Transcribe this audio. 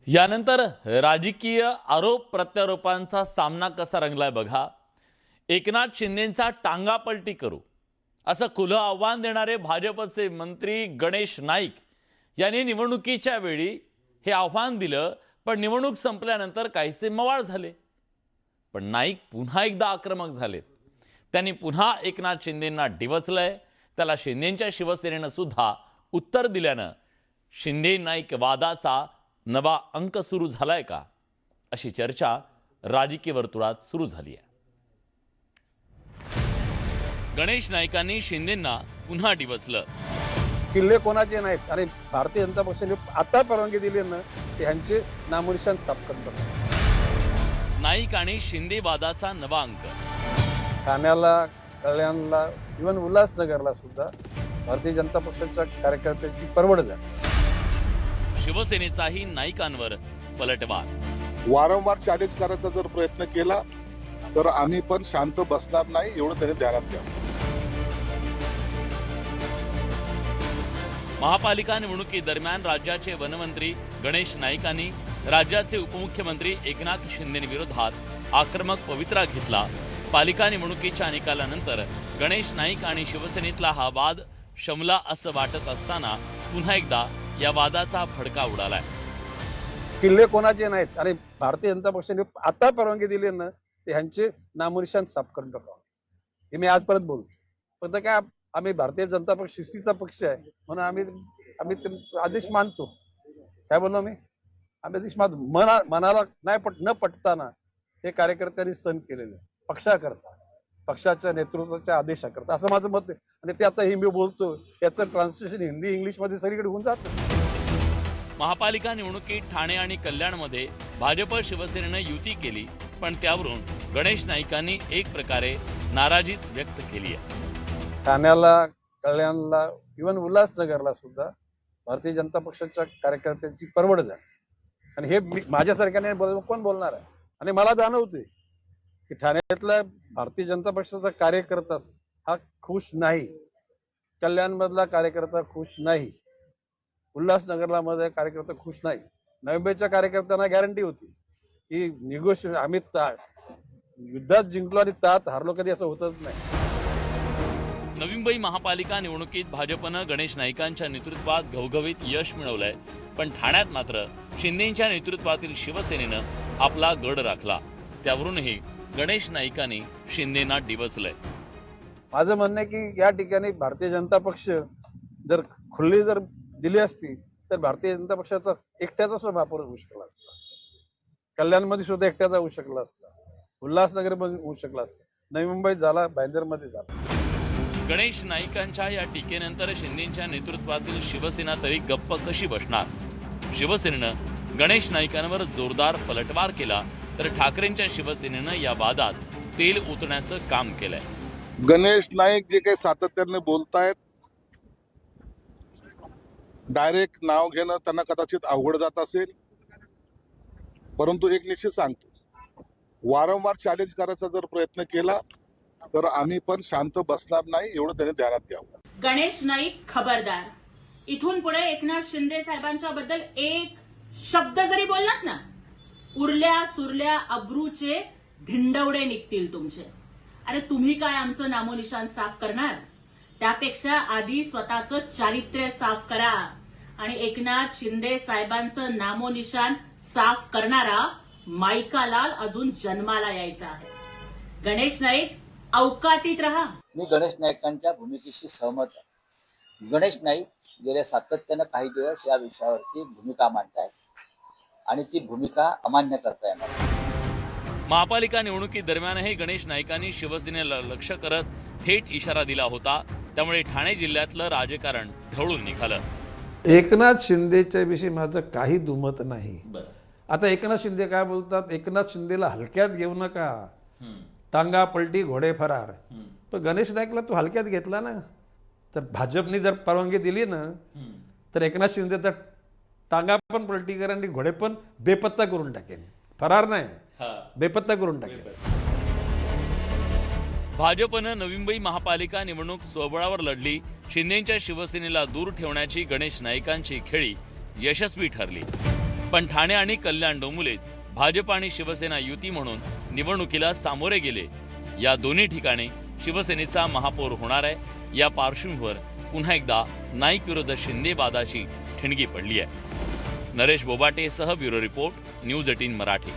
यानंतर राजकीय आरोप प्रत्यारोपांचा सामना कसा रंगलाय बघा। एकनाथ शिंदेंचा टांगापलटी करू असं खुलं आव्हान देणारे भाजपचे मंत्री गणेश नाईक यांनी निवडणुकीच्या वेळी हे आव्हान दिलं, पण निवडणूक संपल्यानंतर काहीसे मवाळ झाले। पण नाईक पुन्हा एकदा आक्रमक झाले। त्यांनी पुन्हा एकनाथ शिंदेंना डिवचलंय। त्याला शिंदेंच्या शिवसेनेनं सुद्धा उत्तर दिल्यानं शिंदे नाईक वादाचा नवा अंक सुरू झालाय का, अशी चर्चा राजकीय वर्तुळात सुरू झाली आहे। गणेश नाईकांनी शिंदेंना पुन्हा डिवचलं। किल्ले कोणाचे नाहीत आणि भारतीय जनता पक्षाने आता परवानगी दिली ना, त्यांचे नामनिशाण साफ करतात। नाईक आणि शिंदे वादाचा नवा अंक। ठाण्याला, कल्याणला, इव्हन उल्हासनगरला सुद्धा भारतीय जनता पक्षाच्या कार्यकर्त्यांची परवड झाली। शिवसेनेचाही नाईकांवर पलटवार। वारंवार चॅलेंज करायचा जर प्रयत्न केला तर आम्ही पण शांत बसणार नाही, एवढं त्यांनी ध्यानात घ्यावं। महापालिका निवडणुकीदरम्यान राज्याचे वनमंत्री गणेश नाईकांनी राज्याचे उपमुख्यमंत्री एकनाथ शिंदेविरोधात आक्रमक पवित्रा घेतला। पालिका निवडणुकीच्या निकालानंतर गणेश नाईक आणि शिवसेनेतला हा वाद शमला असं वाटत असताना पुन्हा एकदा या वादाचा भडका उडालाय। किल्ले कोणाचे नाहीत आणि भारतीय जनता पक्षाने आता परवानगी दिली ना, त्यांचे नामनिशाण साफ करून टाकावं, हे मी आजपर्यंत बोलतो। पण काय, आम्ही भारतीय जनता पक्ष शिस्तीचा पक्ष आहे म्हणून आम्ही ते आदेश मानतो। काय बोललो मी? आम्ही आदेश मानतो। मनाला नाही न पटताना हे कार्यकर्त्यांनी सण केलेले पक्षाकरता, पक्षाच्या नेतृत्वाच्या आदेशाकरता, असं माझं मत आहे। आणि ते आता हे मी बोलतो याचं ट्रान्सलेशन हिंदी इंग्लिश मध्ये सगळीकडे होऊन जातं। महापालिका निवडणुकीत ठाणे आणि कल्याणमध्ये भाजप शिवसेनेनं युती केली, पण त्यावरून गणेश नाईकांनी एक प्रकारे नाराजीच व्यक्त केली आहे। ठाण्याला, कल्याणला, इव्हन उल्हासनगरला सुद्धा भारतीय जनता पक्षाच्या कार्यकर्त्यांची परवड झाली। आणि हे माझ्यासारख्याने कोण बोलणार आहे? आणि मला जाणवते की ठाण्यातला भारतीय जनता पक्षाचा कार्यकर्ता हा खुश नाही, कल्याण मधला कार्यकर्ता खुश नाही, उल्हासनगरला मध्ये कार्यकर्ता खुश नाही। नवी मुंबईच्या कार्यकर्त्यांना गॅरंटी होती की निगोशिएशन, आम्ही युद्धात जिंकलो आणि तात हारलो, कधी असं होतच नाही। नवी मुंबई महापालिका निवडणुकीत भाजपनं गणेश नाईकांच्या नेतृत्वात घवघवीत यश मिळवलंय, पण ठाण्यात मात्र शिंदेंच्या नेतृत्वातील शिवसेनेनं आपला गड राखला। त्यावरूनही गणेश नाईकांनी शिंदेंना डिवचलंय। माझं म्हणणं आहे की या ठिकाणी भारतीय जनता पक्ष जर खुल्ली जर दिली असती तर भारतीय जनता पक्षाचा एकट्याचा सुद्धा वापर होऊ शकला असता, कल्याणमध्ये सुद्धा एकट्याचा होऊ शकला असता, उल्हासनगरमध्ये होऊ शकला असता, नवी मुंबईत झाला, भाईंदरमध्ये झाला। गणेश नाईकांच्या या टीकेनंतर शिंदेंच्या नेतृत्वातील शिवसेना तरी गप्प कशी बसणार? शिवसेनेनं गणेश नाईकांवर जोरदार पलटवार केला, तर ठाकरेंच्या शिवसेनेनं या वादात तेल ओतण्याचं काम केलंय। गणेश नाईक जे काही सातत्याने बोलतायत, डायरेक्ट नाव घेणं त्यांना कदाचित अवघड जात असेल, परंतु एक निश्चित सांगतो, वारंवार चॅलेंज करायचा जर प्रयत्न केला तर आम्ही पण शांत बसणार नाही, एवढं त्यांनी ध्यानात घ्यावं। गणेश नाईक खबरदार, इथून पुढे एकनाथ शिंदे साहेबांच्या बद्दल एक शब्द जरी बोललात ना, उरल्या सुरल्या अब्रूचे धिंडवडे निघतील तुमचे। अरे तुम्ही काय आमचं नामोनिशान साफ करणार? त्यापेक्षा आधी स्वतःचं चारित्र्य साफ करा। आणि एकनाथ शिंदे साहेबांचं नामोनिशान साफ करणारा माईकालाल अजून जन्माला यायचा आहे। गणेश नाईक अवकातीत राहा। मी गणेश नाईकांच्या भूमिकेशी सहमत आहे। गणेश नाईक गेल्या सातत्यानं काही दिवस या विषयावरती भूमिका मांडतायत आणि ती भूमिका अमान्य करता येणार नाही। महापालिका निवडणुकीदरम्यानही गणेश नाईकांनी शिवसेनेला लक्ष करत थेट इशारा दिला होता, त्यामुळे ठाणे जिल्ह्यातलं राजकारण ढवळून निघालं। एकनाथ शिंदेच्या विषयी माझं काही दुमत नाही। आता एकनाथ शिंदे काय बोलतात, एकनाथ शिंदेला हलक्यात घेऊ नका, टांगा पलटी घोडे फरार। पण गणेश नाईकला तू हलक्यात घेतला ना, तर भाजपने जर परवानगी दिली ना तर एकनाथ शिंदेचा टांगा पण पलटी करेन आणि घोडे पण बेपत्ता करून टाकेन, फरार नाही, बेपत्ता करून टाकेन। भाजपनं नवी मुंबई महापालिका निवडणूक स्वबळावर लढली। शिंदेंच्या शिवसेनेला दूर ठेवण्याची गणेश नाईकांची खेळी यशस्वी ठरली। पण ठाणे आणि कल्याण डोंबिवलीत भाजप आणि शिवसेना युती म्हणून निवडणुकीला सामोरे गेले. या दोन्ही ठिकाणी शिवसेनेचा महापौर होणार आहे. या पार्श्वभूमीवर पुन्हा एकदा नाईक विरुद्ध शिंदे वादाची ठिणगी पडली आहे. नरेश बोबाटेसह ब्युरो रिपोर्ट, न्यूज 18 मराठी.